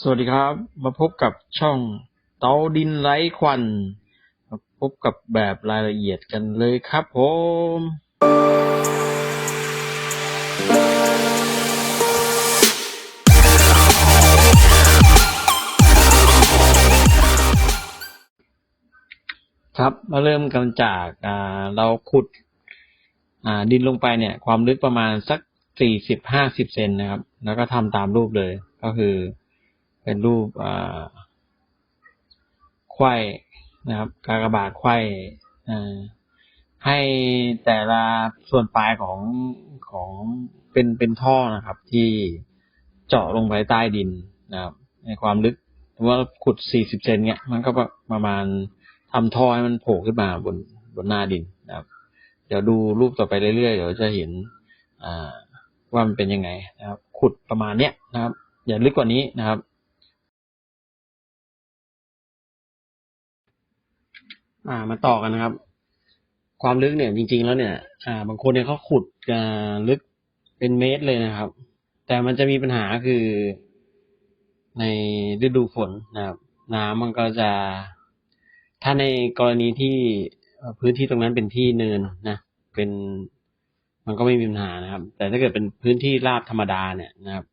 สวัสดีครับมาพบกับช่องเตาดินไร้ควันมาพบกับแบบรายละเอียดกันเลยครับผมครับมาเริ่มกันจากเราขุดดินลงไปเนี่ยความลึกประมาณสัก40-50 เซนนะครับแล้วก็ทำตามรูปเลยก็คือเป็นรูปไขว้นะครับกากบาทไขว้ให้แต่ละส่วนปลายของเป็นท่อนะครับที่เจาะลงไปใต้ดินนะครับในความลึกว่าขุด40 เซนเนี่ยมันก็ประมาณทำท่อให้มันโผล่ขึ้นมาบนหน้าดินนะครับเดี๋ยวดูรูปต่อไปเรื่อยๆเดี๋ยวจะเห็นว่ามันเป็นยังไงนะครับขุดประมาณเนี้ยนะครับอย่าลึกกว่านี้นะครับมาต่อกันนะครับความลึกเนี่ยจริงๆแล้วเนี่ยบางคนเนี่ยเขาขุดลึกเป็นเมตรเลยนะครับแต่มันจะมีปัญหาคือในฤดูฝนนะครับน้ำมันก็จะถ้าในกรณีที่พื้นที่ตรงนั้นเป็นที่เนินนะเป็นมันก็ไม่มีปัญหานะครับแต่ถ้าเกิดเป็นพื้นที่ราบธรรมดาเนี่ยนะครับ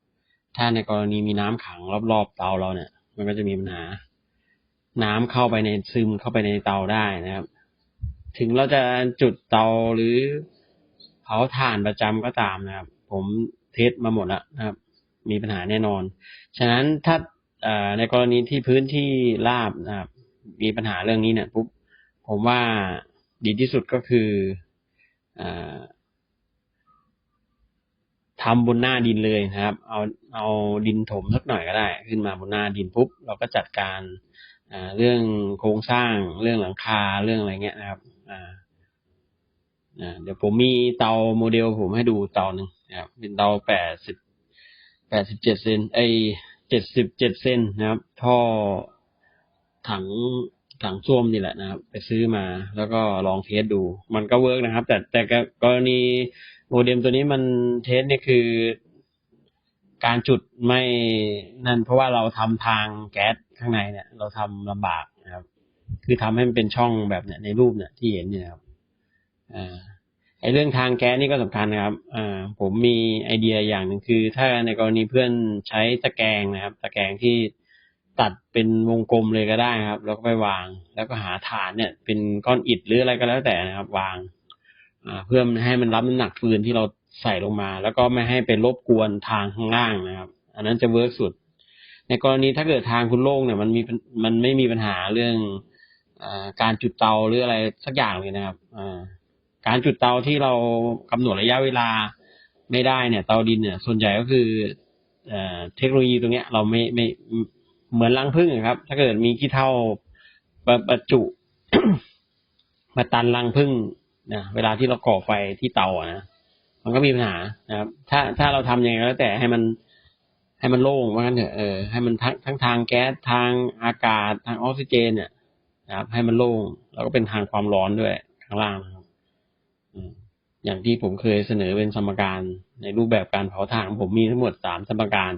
ถ้าในกรณีมีน้ำขังรอบๆเตาเราเนี่ยมันก็จะมีปัญหาน้ำเข้าไปในซึมเข้าไปในเตาได้นะครับถึงเราจะจุดเตาหรือเผาถ่านประจำก็ตามนะครับผมเทสมาหมดแล้วนะครับมีปัญหาแน่นอนฉะนั้นถ้าในกรณีที่พื้นที่ราบนะครับมีปัญหาเรื่องนี้เนี่ยปุ๊บผมว่าดีที่สุดก็คือทำบนหน้าดินเลยนะครับเอาดินถมสักหน่อยก็ได้ขึ้นมาบนหน้าดินปุ๊บเราก็จัดการเรื่องโครงสร้างเรื่องหลังคาเรื่องอะไรเงี้ยนะครับเดี๋ยวผมมีเตาโมเดลผมให้ดูเตาหนึ่งนะครับเป็นเตา87 เซน77 เซนนะครับท่อถังส้วมนี่แหละนะครับไปซื้อมาแล้วก็ลองเทสดูมันก็เวิร์กนะครับแต่กรณีโมเด็มตัวนี้มันเทสเนี่ยคือการจุดไม่นั่นเพราะว่าเราทำทางแก๊สข้างในเนี่ยเราทำลำบากนะครับคือทำให้มันเป็นช่องแบบเนี่ยในรูปเนี่ยที่เห็นเนี่ยครับไอ้เรื่องทางแก๊สนี่ก็สำคัญนะครับผมมีไอเดียอย่างหนึ่งคือถ้าในกรณีเพื่อนใช้ตะแกรงนะครับตะแกรงที่ตัดเป็นวงกลมเลยก็ได้ครับแล้วก็ไปวางแล้วก็หาฐานเนี่ยเป็นก้อนอิฐหรืออะไรก็แล้วแต่นะครับวางเพื่อให้มันรับน้ำหนักฟืนที่เราใส่ลงมาแล้วก็ไม่ให้ไปรบกวนทางข้างล่างนะครับอันนั้นจะเวิร์กสุดในกรณีถ้าเกิดทางคุณโล่งเนี่ยมันไม่มีปัญหาเรื่องการจุดเตาหรืออะไรสักอย่างเลยนะครับการจุดเตาที่เรากำหนดระยะเวลาไม่ได้เนี่ยเตาดินเนี่ยส่วนใหญ่ก็คือเทคโนโลยีตรงเนี้ยเราไม่เหมือนรังผึ้งครับถ้าเกิดมีขี้เถ้าบรรจุ มาตันรังผึ้งนะเวลาที่เราก่อไฟที่เตานะมันก็มีปัญหานะครับถ้าเราทำยังไงก็แล้วแต่ให้มันโล่งว่างั้นเถอะให้มันทั้งทางแก๊สทางอากาศทางออกซิเจนเนี่ยนะครับให้มันโล่งแล้วก็เป็นทางความร้อนด้วยข้างล่างนะครับอย่างที่ผมเคยเสนอเป็นสมการในรูปแบบการเผาถ่านผมมีทั้งหมด3 สมการ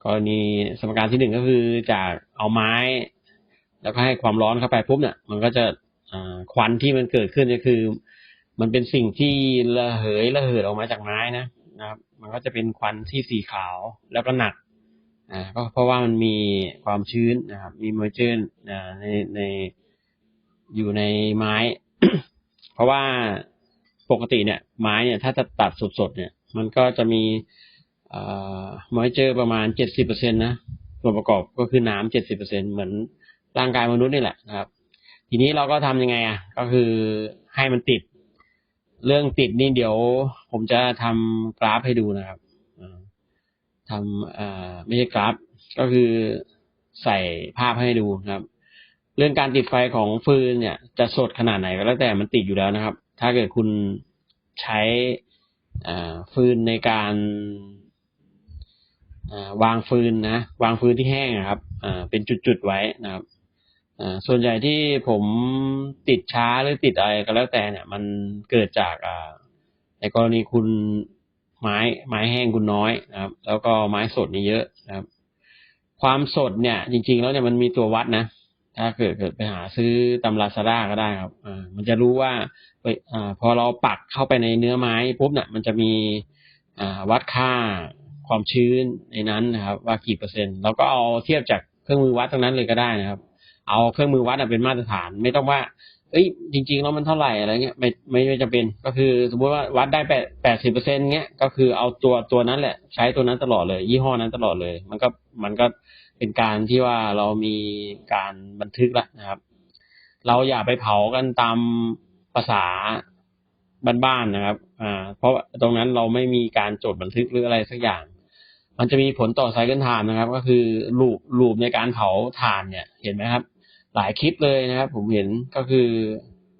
กรณีสมการที่1ก็คือจากเอาไม้แล้วก็ให้ความร้อนเข้าไปปุ๊บเนี่ยมันก็จะควันที่มันเกิดขึ้นก็คือมันเป็นสิ่งที่ระเหยออกมาจากไม้นะครับมันก็จะเป็นควันที่สีขาวแล้วก็หนักก็เพราะว่ามันมีความชื้นนะครับมีมอยเจอร์ในอยู่ในไม้ เพราะว่าปกติเนี่ยไม้เนี่ยถ้าจะตัดสดๆเนี่ยมันก็จะมีมอยเจอร์ประมาณ 70% นะส่วนประกอบก็คือน้ำ 70%เหมือนร่างกายมนุษย์นี่แหละนะครับทีนี้เราก็ทำยังไงก็คือให้มันติดเรื่องติดนี่เดี๋ยวผมจะทำกราฟให้ดูนะครับทำไม่ใช่กราฟก็คือใส่ภาพให้ดูนะครับเรื่องการติดไฟของฟืนเนี่ยจะสดขนาดไหนก็แล้วแต่มันติดอยู่แล้วนะครับถ้าเกิดคุณใช้ฟืนในการวางฟืนวางฟืนที่แห้งครับเป็นจุดๆไว้นะครับส่วนใหญ่ที่ผมติดช้าหรือติดอะไรก็แล้วแต่เนี่ยมันเกิดจากในกรณีคุณ ไม้แห้งคุณน้อยนะครับ แล้วก็ไม้สดนี่เยอะนะครับ ความสดเนี่ย จริงๆแล้วเนี่ยมันมีตัววัดนะ ถ้าเกิดไปหาซื้อตำราซาด้าก็ได้ครับมันจะรู้ว่าพอเราปักเข้าไปในเนื้อไม้ปุ๊บเนี่ยมันจะมีวัดค่าความชื้นในนั้นนะครับ ว่ากี่เปอร์เซ็นต์เราก็เอาเทียบจากเครื่องมือวัดตรงนั้นเลยก็ได้นะครับ เอาเครื่องมือวัดเป็นมาตรฐาน ไม่ต้องว่าจริงๆแล้วมันเท่าไหร่อะไรเงี้ยไม่จำเป็นก็คือสมมติว่าวัดได้80%เงี้ยก็คือเอาตัวนั้นแหละใช้ตัวนั้นตลอดเลย ยี่ห้อนั้นตลอดเลยมันก็เป็นการที่ว่าเรามีการบันทึกแล้วนะครับ เราอย่าไปเผากันตามภาษาบ้านๆนะครับเพราะตรงนั้นเราไม่มีการจดบันทึกหรืออะไรสักอย่าง มันจะมีผลต่อไซเคิลไทม์นะครับ ก็คือลูปในการเผาถ่านเนี่ยเห็นไหมครับ หลายคลิปเลยนะครับ ผมเห็นก็คือ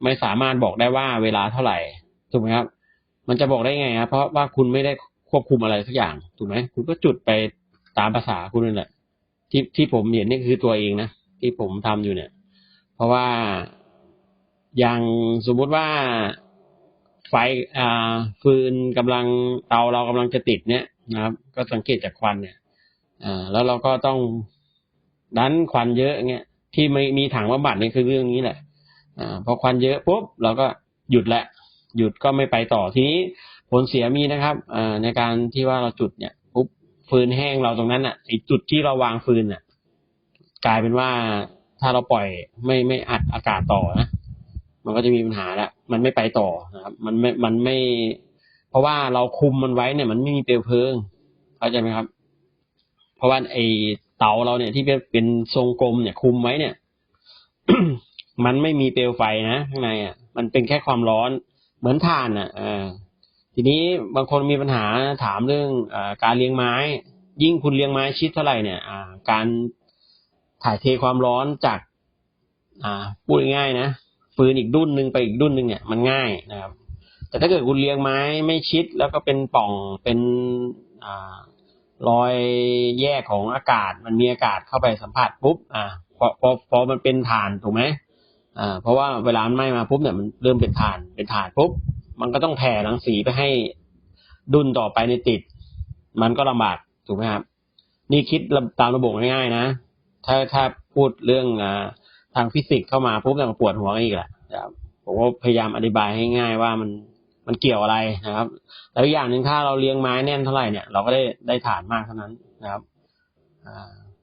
ไม่สามารถบอกได้ว่าเวลาเท่าไหร่ถูกไหมครับ มันจะบอกได้ไงครับเพราะว่าคุณไม่ได้ควบคุมอะไรสักอย่างถูกไหมคุณก็จุดไปตามภาษาคุณนั่นแหละที่ผมเห็นนี่คือตัวเองนะที่ผมทำอยู่เนี่ย เพราะว่าอย่างสมมุติว่าไฟฟืนกำลังเตาเรากำลังจะติดเนี่ยนะครับ ก็สังเกตจากควันเนี่ยแล้วเราก็ต้องดันควันเยอะเงี้ยที่ไม่มีถังบำบัดนี่คือเรื่องนี้แหละพอควันเยอะปุ๊บเราก็หยุดก็ไม่ไปต่อทีนี้ผลเสียมีนะครับในการที่ว่าเราจุดเนี่ยปุ๊บฟืนแห้งเราตรงนั้นอ่ะไอจุดที่เราวางฟืนอ่ะกลายเป็นว่าถ้าเราปล่อยไม่อัดอากาศต่อนะมันก็จะมีปัญหาละมันไม่ไปต่อนะครับมันไม่เพราะว่าเราคุมมันไว้เนี่ยมันไม่มีเปลวเพลิงเข้าใจไหมครับเพราะว่าไอเตาเราเนี่ยที่เป็นทรงกลมเนี่ยคุมไว้เนี่ย มันไม่มีเปลวไฟนะข้างในอ่ะมันเป็นแค่ความร้อนเหมือนถ่านอ่ะทีนี้บางคนมีปัญหาถามเรื่องการเลี้ยงไม้ยิ่งคุณเลี้ยงไม้ชิดเท่าไหร่เนี่ยการถ่ายเทความร้อนจากพูดง่ายๆนะฟืนอีกดุ้นนึงไปอีกดุ้นนึงเนี่ยมันง่ายนะครับแต่ถ้าเกิดคุณเลี้ยงไม้ไม่ชิดแล้วก็เป็นป่องเป็นรอยแยกของอากาศมันมีอากาศเข้าไปสัมผัสปุ๊บพอมันเป็นถ่านถูกไหมเพราะว่าเวลามันไหม้มาปุ๊บเนี่ยมันเริ่มเป็นถ่านปุ๊บมันก็ต้องแผ่รังสีไปให้ดุลต่อไปในติดมันก็ลำบากถูกไหมครับนี่คิดตามระบบง่ายๆนะถ้าพูดเรื่องทางฟิสิกส์เข้ามาปุ๊บเนี่ยมันปวดหัวกันอีกแหละผมก็พยายามอธิบายให้ง่ายว่ามันเกี่ยวอะไรนะครับแล้วอย่างหนึ่งถ้าเราเลี้ยงไม้แน่นเท่าไหร่เนี่ยเราก็ได้ถ่านมากเท่านั้นนะครับ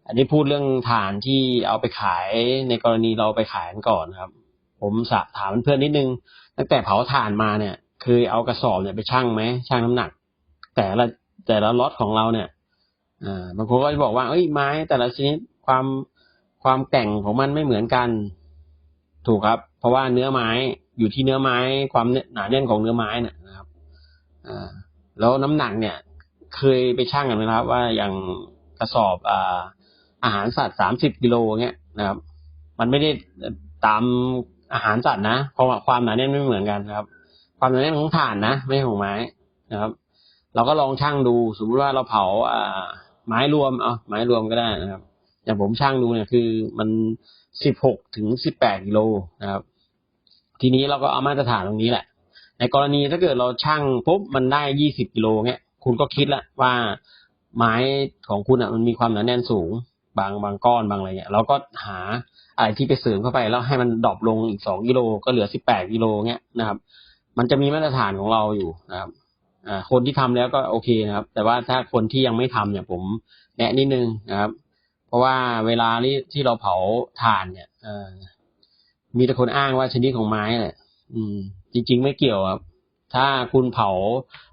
อันนี้พูดเรื่องถ่านที่เอาไปขายในกรณีเราไปขายกันก่อนนะครับผมถามเพื่อนนิดนึงตั้งแต่เผาถ่านมาเนี่ยเคยเอากระสอบเนี่ยไปชั่งไหมชั่งน้ำหนักแต่ละล็อตของเราเนี่ยบางคนก็จะบอกว่าไม้แต่ละชนิดความแกร่งของมันไม่เหมือนกันถูกครับเพราะว่าเนื้อไม้อยู่ที่เนื้อไม้ความหนาแน่นของเนื้อไม้นะครับแล้วน้ำหนักเนี่ยเคยไปชั่งกันไหมครับว่าอย่างกระสอบอาหารสัตว์30 กิโลเงี้ยนะครับมันไม่ได้ตามอาหารสัตว์นะเพราะว่าความหนาแน่นไม่เหมือนกันครับความหนาแน่นของถ่านนะไม่ใช่ของไม้นะครับเราก็ลองชั่งดูสมมติว่าเราเผาไม้รวมไม้รวมก็ได้นะครับอย่างผมชั่งดูเนี่ยคือมัน16 ถึง 18 กิโลนะครับทีนี้เราก็เอามาตรฐานตรงนี้แหละในกรณีถ้าเกิดเราชั่งปุ๊บมันได้20 กิโลเงี้ยคุณก็คิดละว่าไม้ของคุณมันมีความหนาแน่นสูงบางก้อนบางอะไรเงี้ยเราก็หาอะไรที่ไปเสริมเข้าไปแล้วให้มันดรอปลงอีก2 กิโลก็เหลือ18 กิโลเงี้ยนะครับมันจะมีมาตรฐานของเราอยู่นะครับคนที่ทำแล้วก็โอเคนะครับแต่ว่าถ้าคนที่ยังไม่ทำเนี่ยผมแนะนิดนึงนะครับเพราะว่าเวลาที่เราเผาถ่านเนี่ยมีแต่คนอ้างว่าชนิดของไม้แหละจริงๆไม่เกี่ยวครับถ้าคุณเผา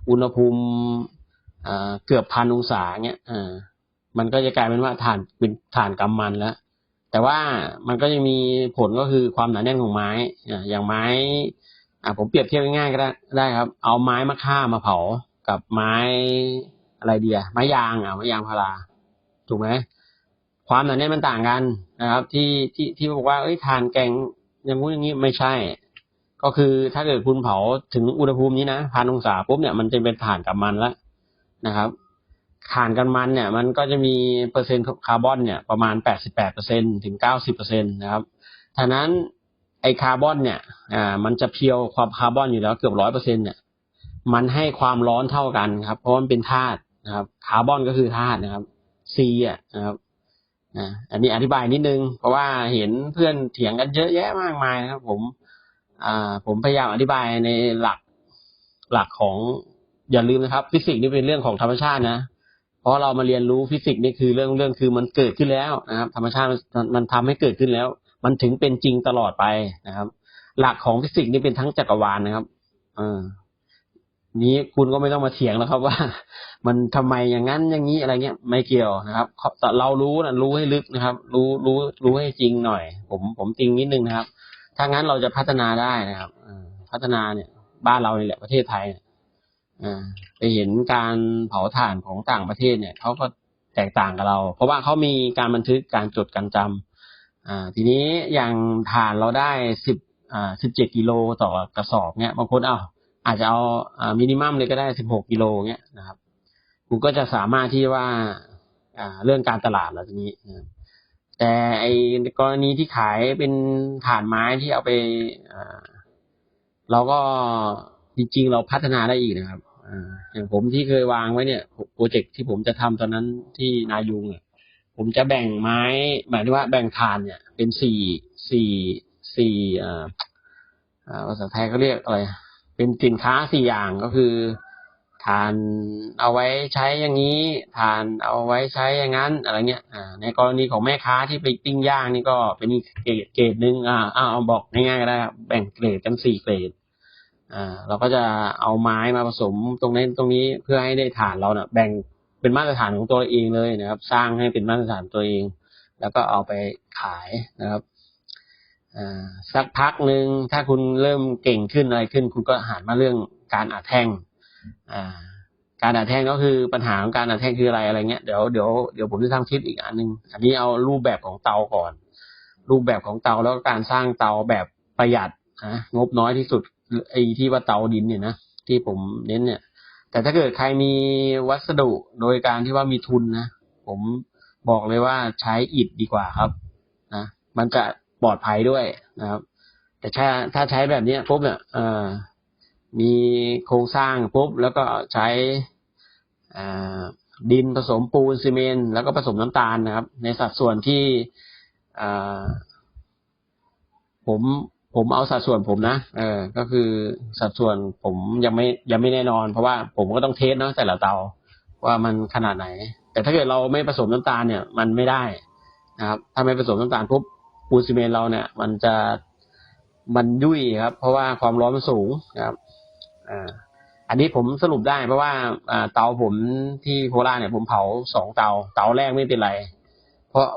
อุณหภูมิเกือบ1,000 องศาเงี้ยมันก็จะกลายเป็นว่าถ่านเป็นถ่านกำมันแล้วแต่ว่ามันก็จะมีผลก็คือความหนาแน่นของไม้อย่างไม้ผมเปรียบเทียบง่ายๆก็ได้ครับเอาไม้มะค่ามาเผากับไม้อะไรเดียไม้ยางไม้ยางพาราถูกไหมความหนาแน่นมันต่างกันนะครับที่บอกว่าถ่านแข็งอย่างงู้นอย่างนี้ไม่ใช่ก็คือถ้าเกิดคุณเผาถึงอุณหภูมินี้นะ1,000 องศาปุ๊บเนี่ยมันจะเป็นถ่านกับมันแล้วนะครับถ่านกับมันเนี่ยมันก็จะมีเปอร์เซ็นต์คาร์บอนเนี่ยประมาณ 88% ถึง 90% นะครับฉะนั้นไอคาร์บอนเนี่ยมันจะเพียวความคาร์บอนอยู่แล้วเกือบ 100% เนี่ย มันให้ความร้อนเท่ากันครับเพราะมันเป็นธาตุนะครับคาร์บอนก็คือธาตุนะครับซีนะครับอันนี้อธิบายนิดนึงเพราะว่าเห็นเพื่อนเถียงกันเยอะแยะมากมายนะครับผมพยายามอธิบายในหลักของอย่าลืมนะครับฟิสิกส์นี่เป็นเรื่องของธรรมชาตินะเพราะเรามาเรียนรู้ฟิสิกส์นี่คือเรื่องคือมันเกิดขึ้นแล้วนะครับธรรมชาติมันทำให้เกิดขึ้นแล้วมันถึงเป็นจริงตลอดไปนะครับหลักของฟิสิกส์นี่เป็นทั้งจักรวาลนะครับนี้คุณก็ไม่ต้องมาเถียงแล้วครับว่ามันทำไมอย่างนั้นอย่างนี้อะไรเงี้ยไม่เกี่ยวนะครับแต่เรารู้ให้ลึกนะครับรู้ให้จริงหน่อยผมจริงนิดนึงนะครับถ้างั้นเราจะพัฒนาได้นะครับพัฒนาเนี่ยบ้านเรานี่แหละประเทศไทยไปเห็นการเผาถ่านของต่างประเทศเนี่ยเขาก็แตกต่างกับเราเพราะว่าเขามีการบันทึกการจดการจำทีนี้อย่างถ่านเราได้17 กิโลต่อกระสอบเนี่ยบางคนอาจจะเอามินิมัมเลยก็ได้16 กิโลเงี้ยนะครับคุณก็จะสามารถที่ว่าเรื่องการตลาดแล้วทีนี้แต่ไอกรณีที่ขายเป็นถ่านไม้ที่เอาไปเราก็จริงๆเราพัฒนาได้อีกนะครับอย่างผมที่เคยวางไว้เนี่ยโปรเจกต์ที่ผมจะทำตอนนั้นที่นายุงเนี่ยผมจะแบ่งไม้หมายถึงว่าแบ่งถ่านเนี่ยเป็นสี่ภาษาไทยเขาเรียกอะไรเป็นสินค้า4 อย่างก็คือถ่านเอาไว้ใช้อย่างนี้ถ่านเอาไว้ใช้อย่างนั้นอะไรเงี้ยในกรณีของแม่ค้าที่ไปปิ้งย่างนี่ก็เป็นเกรดนึงเอาบอกง่ายๆก็ได้ครับแบ่งเกรดกัน4 เกรดเราก็จะเอาไม้มาผสมตรงนี้เพื่อให้ได้ถ่านเราเนี่ยแบ่งเป็นมาตรฐานของตัวเองเลยนะครับสร้างให้เป็นมาตรฐานตัวเองแล้วก็เอาไปขายนะครับสักพักหนึ่งถ้าคุณเริ่มเก่งขึ้นอะไรขึ้นคุณก็หันมาเรื่องการอัดแท่งการอัดแท่งก็คือปัญหาของการอัดแท่งคืออะไรเงี้ยเดี๋ยวผมจะทำคลิปอีกอันนึงอันนี้เอารูปแบบของเตาก่อนรูปแบบของเตาแล้วก็การสร้างเตาแบบประหยัดงบน้อยที่สุดไอ้ที่ว่าเตาดินเนี่ยนะที่ผมเน้นเนี่ยแต่ถ้าเกิดใครมีวัสดุโดยการที่ว่ามีทุนนะผมบอกเลยว่าใช้อิฐดีกว่าครับนะมันจะปลอดภัยด้วยนะครับแต่ถ้าใช้แบบนี้ปุ๊บเนี่ยมีโครงสร้างปุ๊บแล้วก็ใช้ดินผสมปูนซีเมนต์แล้วก็ผสมน้ำตาลนะครับในสัดส่วนที่ผมเอาสัดส่วนผมนะก็คือสัดส่วนผมยังไม่แน่นอนเพราะว่าผมก็ต้องเทสเนาะแต่ละเตาว่ามันขนาดไหนแต่ถ้าเกิดเราไม่ผสมน้ำตาลเนี่ยมันไม่ได้นะครับถ้าไม่ผสมน้ำตาลปุ๊บปูนซีเมนต์เราเนี่ยมันยุ่ยครับเพราะว่าความร้อนมันสูงนะครับอันนี้ผมสรุปได้เพราะว่าเตาผมที่โคราชเนี่ยผมเผา2 เตาแรกไม่เป็นไรเพราะ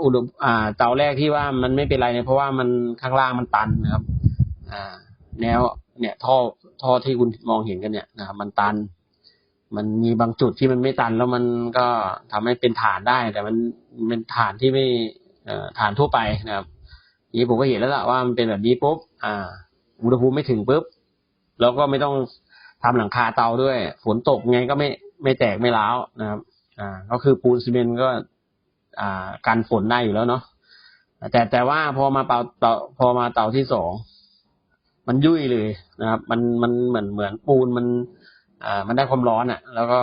เตาแรกที่ว่ามันไม่เป็นไรเนี่ยเพราะว่ามันข้างล่างมันตันนะครับแนวเนี่ยท่อที่คุณมองเห็นกันเนี่ยนะครับมันตันมันมีบางจุดที่มันไม่ตันแล้วมันก็ทำให้เป็นฐานได้แต่มันเป็นฐานที่ไม่ฐานทั่วไปนะครับนี่ผมก็เห็นแล้วล่ะว่ามันเป็นแบบนี้ปุ๊บอุณหภูมิไม่ถึงปุ๊บแล้วก็ไม่ต้องทำหลังคาเตาด้วยฝนตกไงก็ไม่แตกไม่ร้าวนะครับก็คือปูนซีเมนต์ก็กันฝนได้อยู่แล้วเนาะแต่ว่าพอมาเตาที่2มันยุ่ยเลยนะครับมันเหมือนปูนมันได้ความร้อนแล้วก็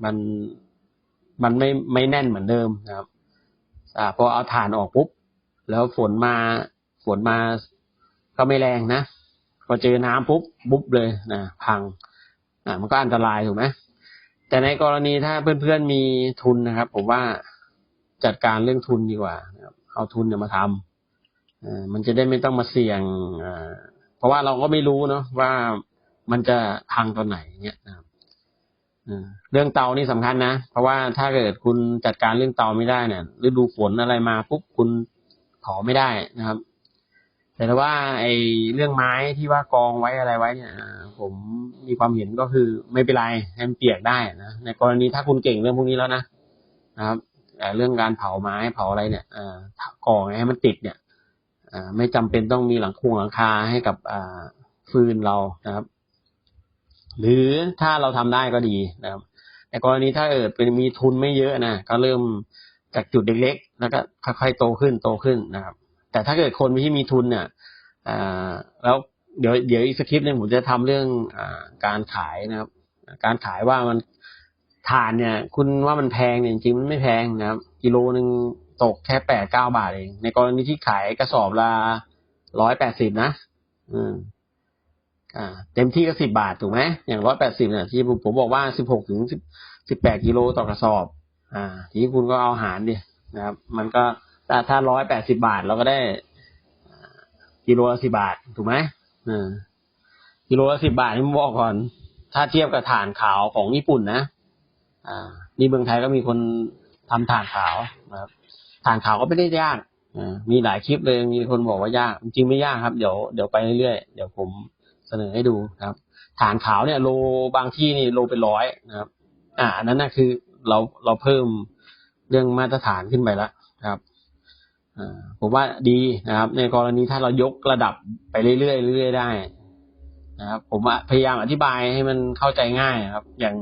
มันไม่แน่นเหมือนเดิมนะครับพอเอาถ่านออกปุ๊บแล้วฝนมาก็ไม่แรงนะพอเจอน้ำปุ๊บเลยนะพังมันก็อันตรายถูกไหมแต่ในกรณีถ้าเพื่อนๆมีทุนนะครับผมว่าจัดการเรื่องทุนดีกว่าเอาทุนมาทำมันจะได้ไม่ต้องมาเสี่ยงเพราะว่าเราก็ไม่รู้เนาะว่ามันจะพังตอนไหนเงี้ยนะครับเรื่องเตานี่สำคัญนะเพราะว่าถ้าเกิดคุณจัดการเรื่องเตาไม่ได้เนี่ยฤดูฝนอะไรมาปุ๊บคุณเผาไม่ได้นะครับแต่ว่าไอ้เรื่องไม้ที่ว่ากองไว้อะไรไว้เนี่ยผมมีความเห็นก็คือไม่เป็นไรให้มันเปียกได้นะในกรณีถ้าคุณเก่งเรื่องพวกนี้แล้วนะครับเรื่องการเผาไม้เผาอะไรเนี่ยก่อให้มันติดเนี่ยไม่จำเป็นต้องมีหลังคาให้กับฟืนเรานะครับหรือถ้าเราทำได้ก็ดีนะครับในกรณีถ้าเป็นมีทุนไม่เยอะนะก็เริ่มจากจุดเล็กๆแล้วก็ค่อยๆโตขึ้นนะครับแต่ถ้าเกิดคนที่มีทุนเนี่ยแล้ว เดี๋ยวอีกสคริปต์นึงผมจะทำเรื่องการขายนะครับการขายว่ามันถ่านเนี่ยคุณว่ามันแพงเนี่ยจริงๆมันไม่แพงนะครับกิโลนึงตกแค่8-9 บาทเองในกรณีที่ขายกระสอบละ180นะเต็มที่ก็10 บาทถูกไหมอย่าง180เนี่ยที่ผมบอกว่า16-18 กิโลต่อกระสอบทีนี้คุณก็เอาหารดินะครับมันก็ถ้า180 บาทเราก็ได้กิโลละ10 บาทถูกไหมกิโลละ10 บาทที่ผมบอกก่อนถ้าเทียบกับถ่านขาวของญี่ปุ่นนะนี่เมืองไทยก็มีคนทำถ่านขาวนะครับถ่านขาวก็ไม่ได้ยากมีหลายคลิปเลยมีคนบอกว่ายากจริงไม่ยากครับเดี๋ยวไปเรื่อยๆเดี๋ยวผมเสนอให้ดูครับถ่านขาวเนี่ยโลบางที่นี่โลเป็น100นะครับอันนั้นนะคือเราเพิ่มเรื่องมาตรฐานขึ้นไปแล้วครับผมว่าดีนะครับในกรณีถ้าเรายกระดับไปเรื่อยๆเรื่อยๆได้นะครับผมพยายามอธิบายให้มันเข้าใจง่ายครับอย่าง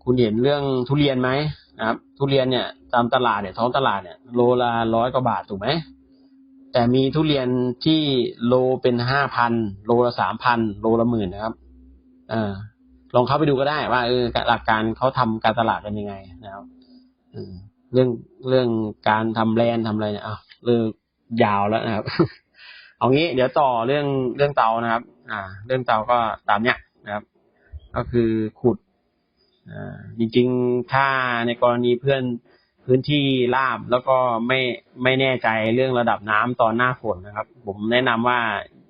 คุณเห็นเรื่องทุเรียนไหมนะครับทุเรียนเนี่ยตามตลาดเนี่ยท้องตลาดเนี่ยโลละ100 กว่าบาทถูกไหมแต่มีทุเรียนที่โลเป็น5,000โลละ3,000โลละ10,000นะครับลองเข้าไปดูก็ได้ว่าหลักการเขาทำการตลาดเป็นยังไงนะครับเรื่องการทำแบรนด์ทำอะไรเนี่ยเรื่องยาวแล้วนะครับ เอางี้เดี๋ยวต่อเรื่องเตานะครับเรื่องเตาก็ตามเนี้ยนะครับ ก็คือขุดจริงๆถ้าในกรณีพื้นที่ราบแล้วก็ไม่แน่ใจเรื่องระดับน้ำตอนหน้าฝนนะครับผมแนะนำว่า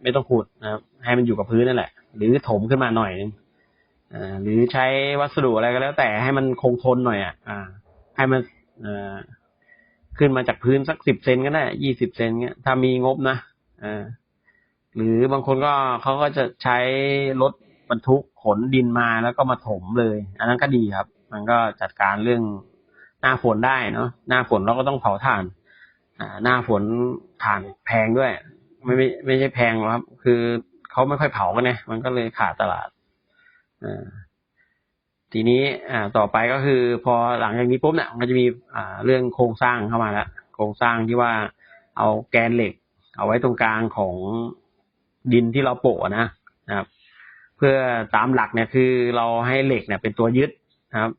ไม่ต้องขุดนะครับให้มันอยู่กับพื้นนั่นแหละหรือถมขึ้นมาหน่อยนึงหรือใช้วัสดุอะไรก็แล้วแต่ให้มันคงทนหน่อยให้มันขึ้นมาจากพื้นสัก10 เซนก็ได้20 เซนเงี้ยถ้ามีงบนะหรือบางคนเขาก็จะใช้รถบรรทุกขนดินมาแล้วก็มาถมเลยอันนั้นก็ดีครับมันก็จัดการเรื่องหน้าฝนได้เนาะหน้าฝนเราก็ต้องเผาถ่านหน้าฝนถ่านแพงด้วยไม่ใช่แพงหรอกครับคือเขาไม่ค่อยเผากันไงมันก็เลยขาดตลาดทีนี้ต่อไปก็คือพอหลังจากนี้ปุ๊บเนี่ยมันก็จะมีเรื่องโครงสร้างเข้ามาแล้วโครงสร้างที่ว่าเอาแกนเหล็กเอาไว้ตรงกลางของดินที่เราโปะนะครับเพื่อตามหลักเนี่ยคือเราให้เหล็กเนี่ยเป็นตัวยึดนะครับ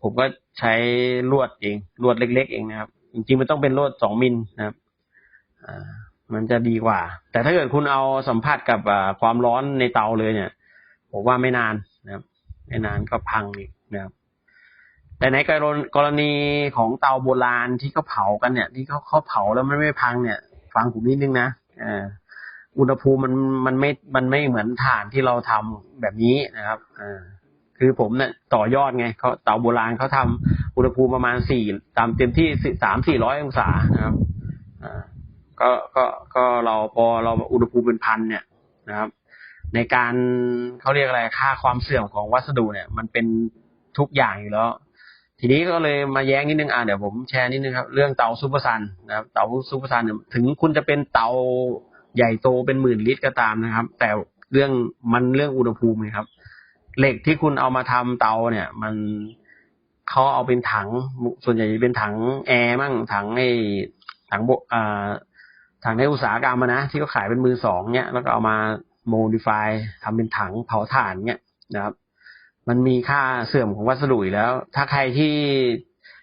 ผมก็ใช้ลวดเล็กๆเองนะครับจริงๆมันต้องเป็นลวด2 มิลนะครับมันจะดีกว่าแต่ถ้าเกิดคุณเอาสัมผัสกับความร้อนในเตาเลยเนี่ยผมว่าไม่นานนะครับไม่นานก็พังอีกนะครับแต่ในกรณีของเตาโบราณที่เขาเผากันเนี่ยที่เขาเผาแล้วมันไม่พังเนี่ยฟังผมนิดนึงนะอุณหภูมิมันไม่เหมือนถ่านที่เราทำแบบนี้นะครับคือผมเนี่ยต่อยอดไงเขาเตาโบราณเขาทำอุณหภูมิประมาณตามเต็มที่300-400 องศานะครับก็เราพอเราอุณหภูมิเป็น1,000เนี่ยนะครับในการเขาเรียกอะไรค่าความเสื่อมของวัสดุเนี่ยมันเป็นทุกอย่างอยู่แล้วทีนี้ก็เลยมาแย้งนิดนึงเดี๋ยวผมแชร์นิดนึงครับเรื่องเตาซูเปอร์ซันนะครับเตาซูเปอร์ซันถึงคุณจะเป็นเตาใหญ่โตเป็น10,000 ลิตรก็ตามนะครับแต่เรื่องอุณหภูมิครับเหล็กที่คุณเอามาทำเตาเนี่ยมันเขาเอาเป็นถังส่วนใหญ่จะเป็นถังแอร์มั่งถังในอุตสาหกรรมนะที่เขาขายเป็นมือสองเนี่ยแล้วก็เอามาโมดิฟายทำเป็นถังเผาถ่านเนี่ยนะครับมันมีค่าเสื่อมของวัสดุอยู่แล้วถ้าใครที่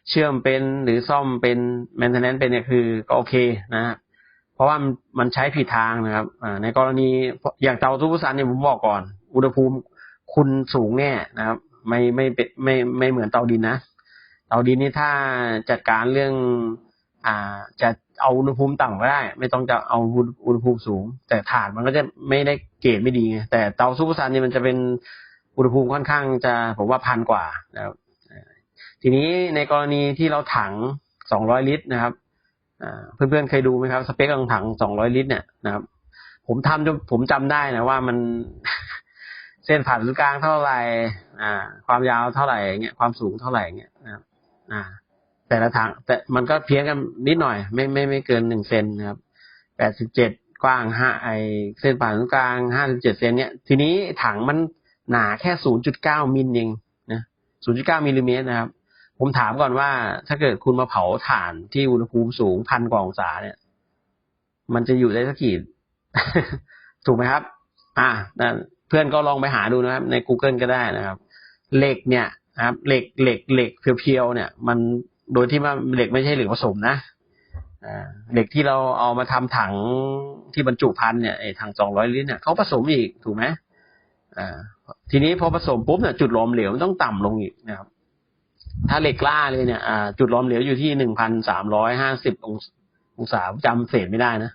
เชื่อมเป็นหรือซ่อมเป็นแมนเทนแนนซ์เป็นเนี่ยคือก็โอเคนะเพราะว่ามันใช้ผิดทางนะครับในกรณีอย่างเตาซูเปอร์ซันเนี่ยผมบอกก่อนอุณหภูมิคุณสูงแน่นะครับไม่เหมือนเตาดินนะเตาดินนี่ถ้าจัดการเรื่องจะเอาอุณหภูมิต่ำก็ได้ไม่ต้องจะเอาอุณหภูมิสูงแต่ถ่านมันก็จะไม่ได้เกรดไม่ดีไงแต่เตาซูเปอร์ซันนี่มันจะเป็นอุณหภูมิค่อนข้างจะผมว่า1,000 กว่านะครับทีนี้ในกรณีที่เราถัง200 ลิตรนะครับเพื่อนๆเคยดูไหมครับสเปคของถัง200 ลิตรเนี่ยนะครับผมจำได้นะว่ามัน เส้นผ่านศูนย์กลางเท่าไหร่ความยาวเท่าไหร่เงี้ยความสูงเท่าไหร่เงี้ยนะครับแต่ละถังแต่มันก็เพี้ยนกันนิดหน่อยไม่เกิน1 เซนนะครับ87กว้าง5เส้นผ่านศูนย์กลาง57 เซนเนี่ยทีนี้ถังมันหนาแค่ 0.9 มิลเองนะ 0.9 มิลลิเมตรนะครับผมถามก่อนว่าถ้าเกิดคุณมาเผาถ่านที่อุณหภูมิสูง1,000 กว่าองศาเนี่ยมันจะอยู่ได้สักกี่ ถูกไหมครับนั่นเพื่อนก็ลองไปหาดูนะครับใน Google ก็ได้นะครับเหล็กเนี่ยนะครับเหล็กเพียวๆเนี่ยมันโดยที่ว่าเหล็กไม่ใช่เหล็กผสมนะเหล็กที่เราเอามาทำถังที่บรรจุภัณฑ์เนี่ยถัง200 ลิตรเนี่ยเขาผสมอีกถูกไหมทีนี้พอผสมปุ๊บเนี่ยจุดหลอมเหลวมันต้องต่ำลงอีกนะครับถ้าเหล็กกล้าเลยเนี่ยจุดหลอมเหลวอยู่ที่1,350 องศาจำเศษไม่ได้นะ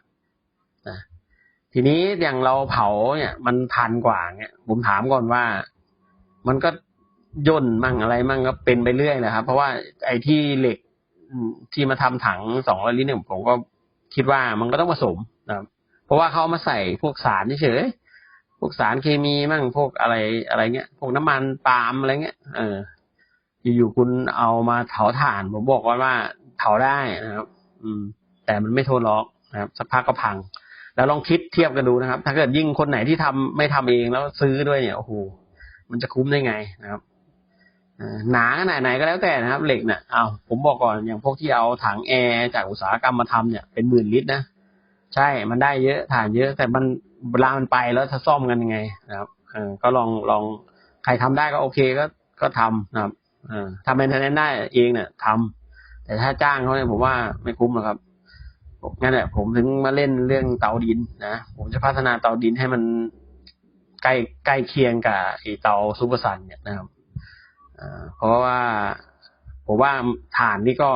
ทีนี้อย่างเราเผาเนี่ยมัน1,000 กว่าเนี่ยผมถามก่อนว่ามันก็ย่นมั่งอะไรมั่งก็เป็นไปเรื่อยแหละครับเพราะว่าไอ้ที่เหล็กที่มาทำถัง200 ลิตรเนี่ยผมก็คิดว่ามันก็ต้องผสมนะครับเพราะว่าเขามาใส่พวกสารเฉยพวกสารเคมีมั่งพวกอะไรเงี้ยพวกน้ำมันปาล์มอะไรเงี้ยอยู่ๆคุณเอามาเผาถ่านผมบอกว่าเผาได้นะครับแต่มันไม่ทนหรอกนะครับสักพักก็พังแล้วลองคิดเทียบกันดูนะครับถ้าเกิดยิ่งคนไหนที่ไม่ทำเองแล้วซื้อด้วยเนี่ยโอ้โหมันจะคุ้มได้ไงนะครับหนาขนาดไหนก็แล้วแต่นะครับเหล็กเนี่ยผมบอกก่อนอย่างพวกที่เอาถังแอร์จากอุตสาหกรรมมาทำเนี่ยเป็นหมื่นลิตรนะใช่มันได้เยอะถ่านเยอะแต่มันเวลามันไปแล้วจะซ่อมกันยังไงนะครับก็ลองใครทำได้ก็โอเคก็ทำนะครับทำเป็นแทนได้เองเนี่ยทำแต่ถ้าจ้างเขาเนี่ยผมว่าไม่คุ้มหรอกครับงั้นแหละผมถึงมาเล่นเรื่องเตาดินนะผมจะพัฒนาเตาดินให้มันใกล้เคียงกับไอ้เตาซูเปอร์ซันเนี่ยนะครับเพราะว่าผมว่าถ่านนี่ก็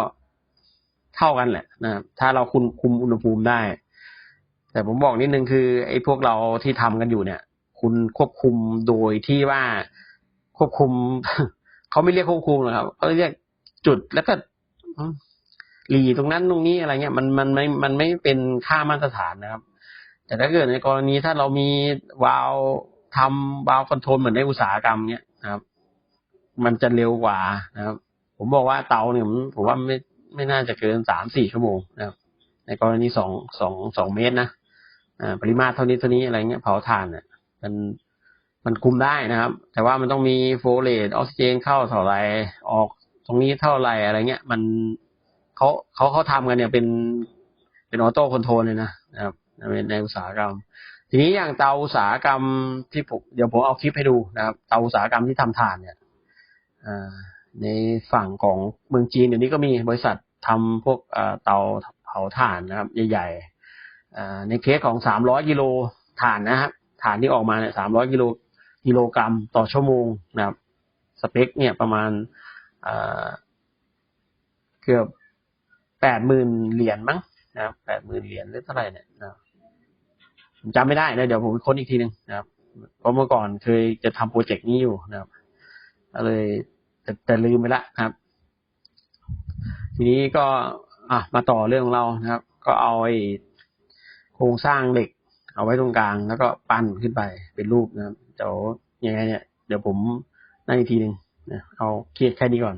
เท่ากันแหละนะครับถ้าเราคุมอุณหภูมิได้แต่ผมบอกนิดนึงคือไอ้พวกเราที่ทำกันอยู่เนี่ยคุณควบคุมโดยที่ว่าควบคุม เขาไม่เรียกควบคุมหรอกครับเขาเรียกจุดแล้วก็หลีตรงนั้นตรงนี้อะไรเงี้ยมันไม่เป็นค่ามาตรฐานนะครับแต่ถ้าเกิดในกรณีถ้าเรามีวาล์วทำวาล์วคอนโทรลเหมือนในอุตสาหกรรมเนี้ยนะครับมันจะเร็วกว่านะครับผมบอกว่าเตาเนี่ยผมว่าไม่น่าจะเกิน3-4 ชั่วโมงนะครับในกรณี2 เมตรนะปริมาตรเท่านี้อะไรเงี้ยเผาถ่านเนี่ยมันคุมได้นะครับแต่ว่ามันต้องมีโฟเลตออกซิเจนเข้าเท่าไรออกตรงนี้เท่าไรอะไรเงี้ยมันเขาทำกันเนี่ยเป็นออโต้คอนโทรลเลยนะครับในอุตสาหกรรมทีนี้อย่างเตาอุตสาหกรรมที่เดี๋ยวผมเอาคลิปให้ดูนะครับเตาอุตสาหกรรมที่ทำถ่านเนี่ยในฝั่งของเมืองจีนเดี๋ยวนี้ก็มีบริษัททำพวกเตาเผาถ่านนะครับใหญ่ๆในเคสของ300 กิโลถ่านนะครับถ่านที่ออกมาเนี่ย300 กิโลกรัมต่อชั่วโมงนะครับสเปคเนี่ยประมาณเกือบ80,000 เหรียญมั้งนะครับ80,000 เหรียญหรือเท่าไหร่เนี่ยนะผมจำไม่ได้นะเดี๋ยวผมค้นอีกทีนึงนะครับเพราะเมื่อก่อนเคยจะทำโปรเจกต์นี้อยู่นะครับก็เลยแต่ลืมไปละครับทีนี้ก็มาต่อเรื่องของเรานะครับก็เอาไอ้โครงสร้างเหล็กเอาไว้ตรงกลางแล้วก็ปั้นขึ้นไปเป็นรูปนะครับเดี๋ยวยังไงเนี่ยเดี๋ยวผมนั่นอีกทีนึงนะเอาเคลียร์แค่นี้ก่อน